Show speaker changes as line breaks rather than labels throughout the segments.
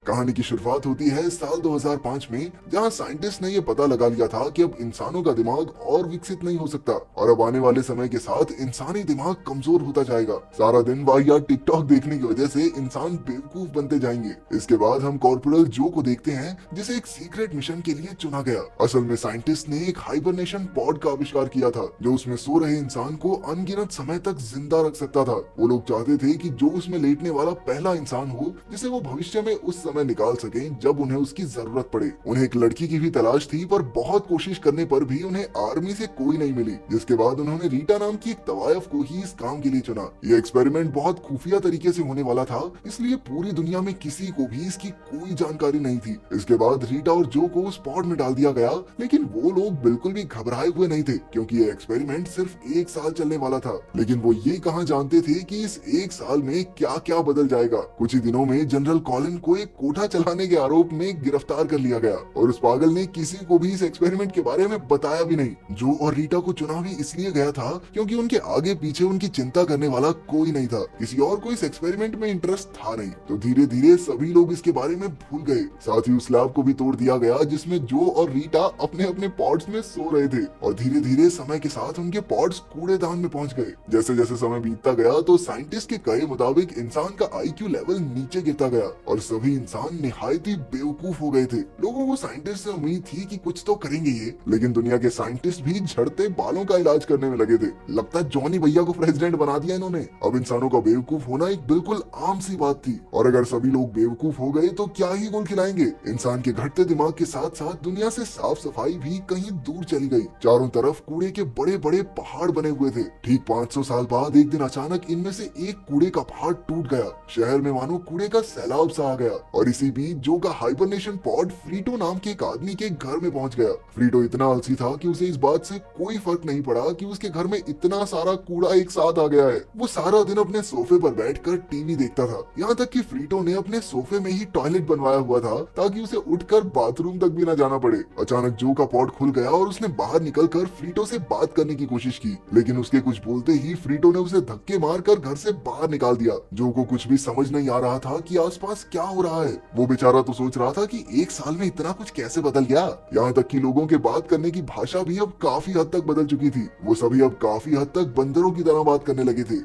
कहानी की शुरुआत होती है साल 2005 में, जहां साइंटिस्ट ने ये पता लगा लिया था कि अब इंसानों का दिमाग और विकसित नहीं हो सकता और अब आने वाले समय के साथ इंसानी दिमाग कमजोर होता जाएगा। सारा दिन वाहियात टिकटॉक देखने की वजह से इंसान बेवकूफ बनते जाएंगे। इसके बाद हम कॉर्पोरल जो को देखते हैं, जिसे एक सीक्रेट मिशन के लिए चुना गया। असल में साइंटिस्ट ने एक हाइबरनेशन पॉड का आविष्कार किया था, जो उसमें सो रहे इंसान को अनगिनत समय तक जिंदा रख सकता था। वो लोग चाहते थे कि जो उसमें लेटने वाला पहला इंसान हो, जिसे वो भविष्य में उस समय निकाल सकें जब उन्हें उसकी जरूरत पड़े। उन्हें एक लड़की की भी तलाश थी, पर बहुत कोशिश करने पर भी उन्हें आर्मी से कोई नहीं मिली। जिसके बाद उन्होंने रीटा नाम की एक तवायफ को ही इस काम के लिए चुना। यह एक्सपेरिमेंट बहुत खुफिया तरीके से होने वाला था, इसलिए पूरी दुनिया में किसी को भी इसकी कोई जानकारी नहीं थी। इसके बाद रीटा और जो को उस पॉड में डाल दिया गया, लेकिन वो लोग बिल्कुल भी घबराए हुए नहीं थे, क्योंकि यह एक्सपेरिमेंट सिर्फ 1 साल चलने वाला था। लेकिन वो ये कहाँ जानते थे कि इस 1 साल में क्या क्या बदल जाएगा। कुछ ही दिनों में जनरल कॉलिन को एक कोठा चलाने के आरोप में गिरफ्तार कर लिया गया और उस पागल ने किसी को भी इस एक्सपेरिमेंट के बारे में बताया भी नहीं। जो और रीटा को चुना भी इसलिए गया था क्योंकि उनके आगे पीछे उनकी चिंता करने वाला कोई नहीं था। किसी और को इस एक्सपेरिमेंट में इंटरेस्ट था नहीं, तो धीरे धीरे सभी लोग इसके बारे में भूल गए। साथ ही उस लैब को भी तोड़ दिया गया जिसमें जो और रीटा अपने अपने पॉड्स में सो रहे थे, और धीरे धीरे समय के साथ उनके पॉड्स कूड़ेदान में पहुंच गए। जैसे जैसे समय बीतता गया तो साइंटिस्ट के कहे मुताबिक इंसान का IQ लेवल नीचे गिरता गया और सभी इंसान निहायत ही बेवकूफ हो गए थे। लोगों को साइंटिस्ट से उम्मीद थी कि कुछ तो करेंगे ये, लेकिन दुनिया के साइंटिस्ट भी झड़ते बालों का इलाज करने में लगे थे। लगता है जॉनी भैया को प्रेसिडेंट बना दिया इन्होंने। अब इंसानों का बेवकूफ होना एक बिल्कुल आम सी बात थी, और अगर सभी लोग बेवकूफ हो गए तो क्या ही गोल खिलाएंगे। इंसान के घटते दिमाग के साथ साथ दुनिया से साफ सफाई भी कहीं दूर चली गई। चारों तरफ कूड़े के बड़े बड़े पहाड़ बने हुए थे। ठीक 500 साल बाद एक दिन अचानक इनमें से एक कूड़े का पहाड़ टूट गया। शहर में मानो कूड़े का सैलाब सा आ गया, और इसी बीच जो का हाइबरनेशन पॉड फ्रीटो नाम के एक आदमी के घर में पहुंच गया। फ्रीटो इतना आलसी था कि उसे इस बात से कोई फर्क नहीं पड़ा कि उसके घर में इतना सारा कूड़ा एक साथ आ गया है। वो सारा दिन अपने सोफे पर बैठकर टीवी देखता था, यहाँ तक कि फ्रीटो ने अपने सोफे में ही टॉयलेट बनवाया हुआ था ताकि उसे उठकर बाथरूम तक भी न जाना पड़े। अचानक जो का पॉड खुल गया और उसने बाहर निकलकर फ्रीटो से बात करने की कोशिश की, लेकिन उसके कुछ बोलते ही फ्रीटो ने उसे धक्के मारकर घर से बाहर निकाल दिया। जो को कुछ भी समझ नहीं आ रहा था कि आसपास क्या हो रहा है। वो बेचारा तो सोच रहा था कि 1 साल में इतना कुछ कैसे बदल गया। यहाँ तक कि लोगों के बात करने की भाषा भी अब काफी हद तक बदल चुकी थी। वो सभी अब काफी हद तक बंदरों की तरह बात करने लगे थे।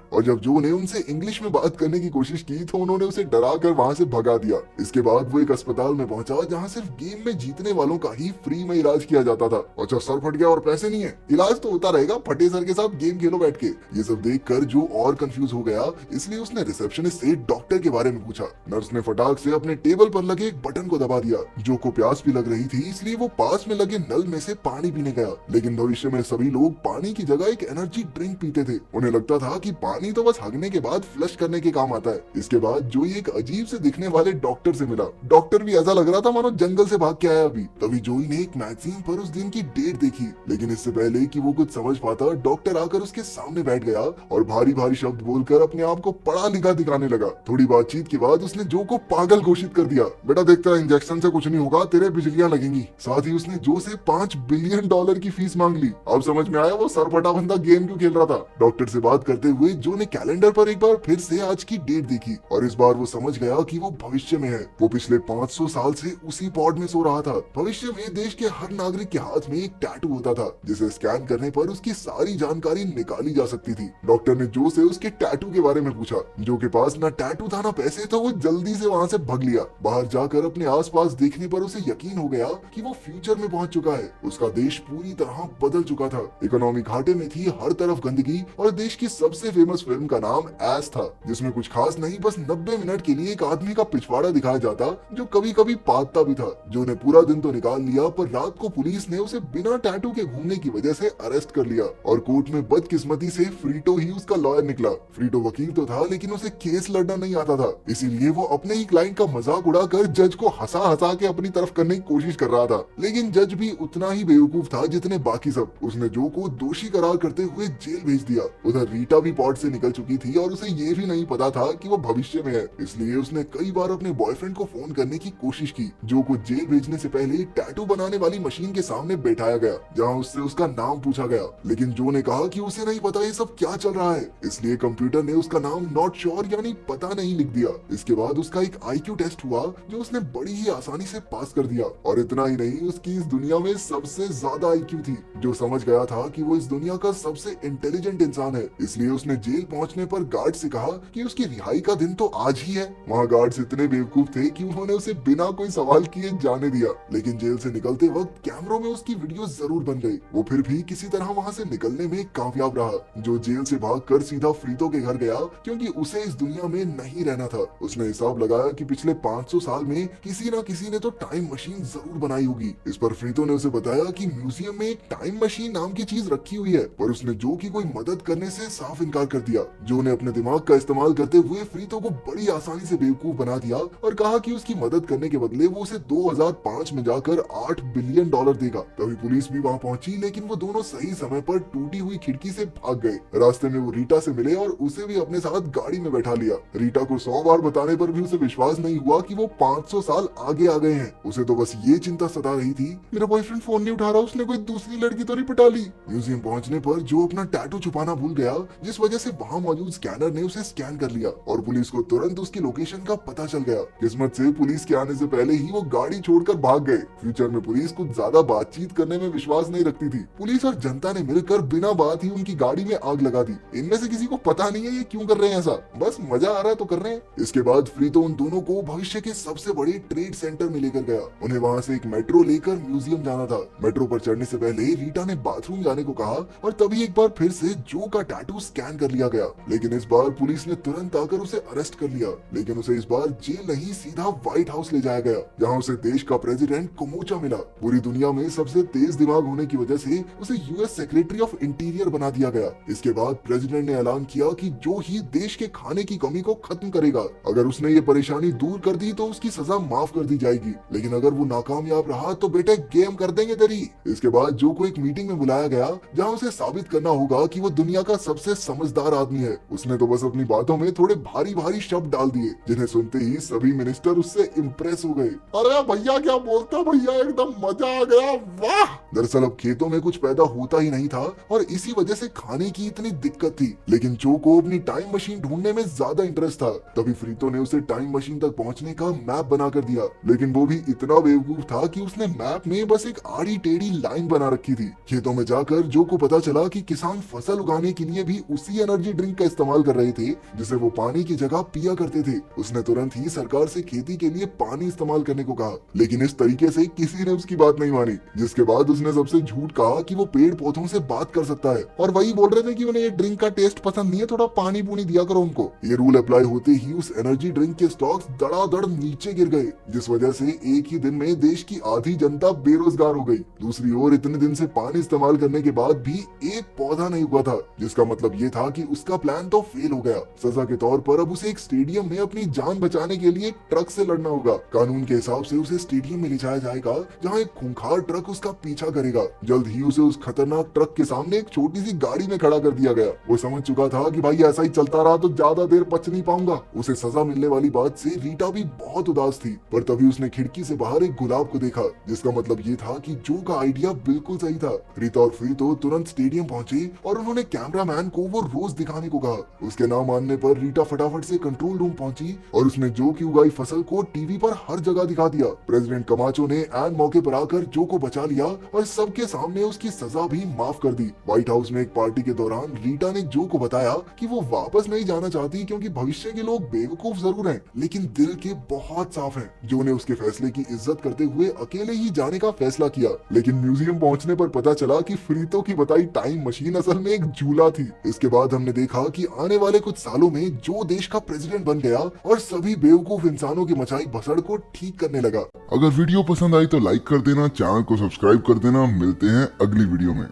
और जब जो ने उनसे इंग्लिश में बात करने की कोशिश की तो उन्होंने उसे डरा कर वहाँ से भगा दिया। इसके बाद वो एक अस्पताल में पहुंचा जहाँ सिर्फ गेम में जीतने वालों का ही फ्री में इलाज किया जाता था। अच्छा, सर फट गया और पैसे नहीं है, इलाज तो होता रहेगा, फटे सर के साथ गेम खेलो बैठ के। ये सब देखकर जो और कंफ्यूज हो गया, इसलिए उसने रिसेप्शनिस्ट से डॉक्टर के बारे में पूछा। नर्स ने फटाक से अपने टेबल पर लगे एक बटन को दबा दिया। जो को प्यास भी लग रही थी, इसलिए वो पास में लगे नल में से पानी पीने गया। लेकिन भविष्य में सभी लोग पानी की जगह एक एनर्जी ड्रिंक पीते थे। उन्हें लगता था कि पानी तो बस हगने के बाद फ्लश करने के काम आता है। इसके बाद जो एक अजीब से दिखने वाले डॉक्टर से मिला। डॉक्टर भी ऐसा लग रहा था मानो जंगल से भाग के आया अभी। तभी जोई ने एक मैगजीन पर उस दिन की डेट देखी, लेकिन इससे पहले कि वो कुछ समझ पाता, डॉक्टर आकर उसके सामने बैठ गया और भारी भारी शब्द बोलकर अपने आप को पढ़ा लिखा दिखाने लगा। थोड़ी बातचीत के बाद उसने जो को पागल घोषित कर दिया। बेटा देखता है, इंजेक्शन से कुछ नहीं होगा, तेरे बिजलियां लगेंगी। साथ ही उसने जो से $5 बिलियन की फीस मांग ली। अब समझ में आया वो सरपटा बंदा गेम क्यों खेल रहा था। डॉक्टर से बात करते हुए जो ने कैलेंडर पर एक बार फिर से आज की डेट देखी, और इस बार वो समझ गया कि वो भविष्य में है। वो पिछले 500 साल से उसी पॉड में सो रहा था। भविष्य में देश के हर नागरिक के हाथ में एक टैटू होता था, जिसे स्कैन करने पर उसकी सारी जानकारी निकाली जा सकती थी। डॉक्टर ने जो से उसके टैटू के बारे में पूछा। जो के पास ना टैटू था ना पैसे, तो वो जल्दी से वहाँ से भाग लिया। बाहर जाकर अपने आसपास देखने पर उसे यकीन हो गया कि वो फ्यूचर में पहुंच चुका है। उसका देश पूरी तरह बदल चुका था। इकोनॉमी घाटे में थी, हर तरफ गंदगी, और देश की सबसे फेमस फिल्म का नाम एस था, जिसमें कुछ खास नहीं, बस 90 मिनट के लिए एक आदमी का पिछवाड़ा दिखाया जाता जो कभी कभी पादता भी था। जो ने पूरा दिन तो निकाल लिया, पर रात को पुलिस ने उसे बिना टैटू के घूमने की वजह से अरेस्ट कर लिया, और कोर्ट में बदकिस्मती से फ्रीटो ही उसका लॉयर निकला। फ्रीटो वकील तो था, लेकिन उसे केस लड़ना नहीं आता था, इसीलिए वो अपने ही क्लाइंट का मजाक उड़ाकर जज को हंसा हंसा के अपनी तरफ करने की कोशिश कर रहा था। लेकिन जज भी उतना ही बेवकूफ था जितने बाकी सब। उसने जो को दोषी करार करते हुए जेल भेज दिया। उधर रीटा भी पॉड से निकल चुकी थी और उसे ये भी नहीं पता था कि वो भविष्य में है, इसलिए उसने कई बार अपने बॉयफ्रेंड को फोन करने की कोशिश की। जो को जेल भेजने से पहले टैटू बनाने वाली मशीन के सामने बैठाया गया, जहाँ उससे उसका नाम पूछा गया, लेकिन जो ने कहा कि उसे नहीं पता ये सब क्या चल रहा है, इसलिए कंप्यूटर ने उसका नाम नॉट श्योर यानी पता नहीं लिख दिया। इसके बाद उसका एक IQ टेस्ट हुआ जो उसने बड़ी ही आसानी से पास कर दिया, और इतना ही नहीं, उसकी इस दुनिया में सबसे ज्यादा IQ थी, जो समझ गया था कि वो इस दुनिया का सबसे इंटेलिजेंट इंसान है। इसलिए उसने जेल पहुंचने पर गार्ड से कहा कि उसकी रिहाई का दिन तो आज ही है। वहाँ गार्ड्स इतने बेवकूफ थे कि उन्होंने उसे बिना कोई सवाल किए जाने दिया, लेकिन जेल से निकलते वक्त कैमरों में उसकी वीडियो जरूर बन गई। वो फिर भी किसी तरह वहाँ से निकलने में कामयाब रहा, जो जेल से भागकर सीधा फ्रीतो के घर गया, क्योंकि उसे इस दुनिया में नहीं रहना था। उसने हिसाब लगाया कि पिछले 500 साल में किसी न किसी ने तो टाइम मशीन जरूर बनाई होगी। इस पर फ्रीतो ने उसे बताया कि म्यूजियम में एक टाइम मशीन नाम की चीज रखी हुई है, पर उसने जो की कोई मदद करने से साफ इनकार कर दिया। जो ने अपने दिमाग का इस्तेमाल करते हुए फ्रीतो को बड़ी आसानी से बेवकूफ बना दिया और कहा कि उसकी मदद करने के बदले वो उसे 2005 में जाकर $8 बिलियन देगा। तभी पुलिस भी वहाँ पहुंची, लेकिन वो दोनों सही समय पर टूटी हुई खिड़की से भाग गए। रास्ते में वो रीटा से मिले और उसे भी अपने साथ गाड़ी में बैठा लिया। रीटा को 100 बार बताने पर भी उसे विश्वास नहीं हुआ कि वो 500 साल आगे आ गए हैं। उसे तो बस ये चिंता सता रही थी, मेरा बॉयफ्रेंड फोन नहीं उठा रहा, उसने कोई दूसरी लड़की तो नहीं पटा ली। म्यूजियम पहुंचने पर जो अपना टैटू छुपाना भूल गया, जिस वजह से वहाँ मौजूद स्कैनर ने उसे स्कैन कर लिया और पुलिस को तुरंत उसकी लोकेशन का पता चल गया। किस्मत से पुलिस के आने से पहले ही वो गाड़ी छोड़कर भाग गए। फ्यूचर में पुलिस कुछ ज्यादा बातचीत करने में विश्वास नहीं रखती थी। पुलिस और जनता ने मिलकर बिना बात ही उनकी गाड़ी में आग लगा दी। इनमें से किसी को पता नहीं है ये क्यों कर रहे हैं ऐसा, बस मजा आ रहा है तो कर रहे हैं। इसके बाद फ्रीतो उन दोनों को भविष्य के सबसे बड़े ट्रेड सेंटर में लेकर गया। उन्हें वहाँ से एक मेट्रो लेकर म्यूजियम जाना था। मेट्रो पर चढ़ने से पहले रीटा ने बाथरूम जाने को कहा और तभी एक बार फिर से जो का टैटू स्कैन कर लिया गया, लेकिन इस बार पुलिस ने तुरंत आकर उसे अरेस्ट कर लिया। लेकिन उसे इस बार जेल नहीं, सीधा व्हाइट हाउस ले जाया गया, जहाँ उसे देश का प्रेसिडेंट कोमोचा मिला। पूरी दुनिया में सबसे तेज दिमाग होने की वजह से उसे US सेक्रेटरी ऑफ इंटीरियर बना दिया गया। इसके बाद प्रेसिडेंट ने ऐलान किया कि जो ही देश के खाने की कमी को खत्म करेगा, अगर उसने ये परेशानी दूर कर दी तो उसकी सजा माफ कर दी जाएगी, लेकिन अगर वो नाकामयाब रहा तो बेटे गेम कर देंगे तेरी। इसके बाद जो को एक मीटिंग में बुलाया गया, जहाँ उसे साबित करना होगा कि वो दुनिया का सबसे समझदार आदमी है। उसने तो बस अपनी बातों में थोड़े भारी भारी शब्द डाल दिए, जिन्हें सुनते ही सभी मिनिस्टर उससे इम्प्रेस हो गए। अरे भैया क्या बोलता भैया, एकदम मजा आ गया, वाह। दरअसल अब खेतों में कुछ पैदा होता ही नहीं था और इसी वजह से खाने की इतनी दिक्कत थी, लेकिन जो को अपनी टाइम मशीन ढूंढने में ज्यादा इंटरेस्ट था। तभी फ्रीतो ने उसे टाइम मशीन तक पहुंचने का मैप बना कर दिया, लेकिन वो भी इतना बेवकूफ था कि उसने मैप में बस एक आड़ी टेढ़ी लाइन बना रखी थी। खेतों में जाकर जो को पता चला कि किसान फसल उगाने के लिए भी उसी एनर्जी ड्रिंक का इस्तेमाल कर रहे थे जिसे वो पानी की जगह पिया करते थे। उसने तुरंत ही सरकार से खेती के लिए पानी इस्तेमाल करने को कहा, लेकिन इस तरीके से किसी ने उसकी बात नहीं मानी, जिसके बाद उसने सबसे झूठ कहा कि वो पेड़ पौधों से बात कर सकता है और वही बोल रहे थे कि उन्हें ये ड्रिंक का टेस्ट पसंद नहीं है, थोड़ा पानी पूनी दिया करो उनको। ये रूल अप्लाई होते ही उस एनर्जी ड्रिंक के स्टॉक्स धड़ाधड़ नीचे गिर गए, जिस वजह से एक ही दिन में देश की आधी जनता बेरोजगार हो गई। दूसरी ओर इतने दिन से पानी इस्तेमाल करने के बाद भी एक पौधा नहीं उगा था, जिसका मतलब ये था कि उसका प्लान तो फेल हो गया। सजा के तौर पर अब उसे एक स्टेडियम में अपनी जान बचाने के लिए ट्रक से लड़ना होगा। कानून के हिसाब से उसे स्टेडियम में ले जाया जाएगा, जहाँ एक खूंखार ट्रक उसका पीछा करेगा। जल्द ही उसे उस खतरनाक ट्रक के सामने एक छोटी सी गाड़ी में खड़ा कर दिया गया। वो समझ चुका था कि भाई ऐसा ही चलता रहा तो ज्यादा देर बच नहीं पाऊंगा। उसे सजा मिलने वाली बात से रीटा भी बहुत उदास थी, पर तभी उसने खिड़की से बाहर एक गुलाब को देखा, जिसका मतलब ये था कि जो का आइडिया बिल्कुल सही था। रीता और फ्रीतो तुरंत स्टेडियम पहुंचे और उन्होंने कैमरामैन को वो रोज दिखाने को कहा। उसके ना मानने पर रीटा फटाफट से कंट्रोल रूम पहुंची और उसने जो की उगाई फसल को टीवी पर हर जगह दिखा दिया। प्रेसिडेंट कमाचो ने ऐन मौके पर आकर जो को बचा लिया और सबके सामने उसकी सजा भी माफ कर दी। व्हाइट हाउस में एक पार्टी के दौरान रीटा ने जो को बताया कि वो वापस नहीं जाना चाहती, क्योंकि भविष्य के लोग बेवकूफ जरूर हैं, लेकिन दिल के बहुत साफ हैं। जो ने उसके फैसले की इज्जत करते हुए अकेले ही जाने का फैसला किया, लेकिन म्यूजियम पहुंचने पर पता चला कि फ्रीतो की बताई टाइम मशीन असल में एक झूला थी। इसके बाद हमने देखा कि आने वाले कुछ सालों में जो देश का प्रेसिडेंट बन गया और सभी बेवकूफ इंसानों की मचाई भसड़ को ठीक करने लगा।
अगर वीडियो पसंद आई तो लाइक कर देना, चैनल को सब्सक्राइब कर देना। मिलते हैं अगली वीडियो में।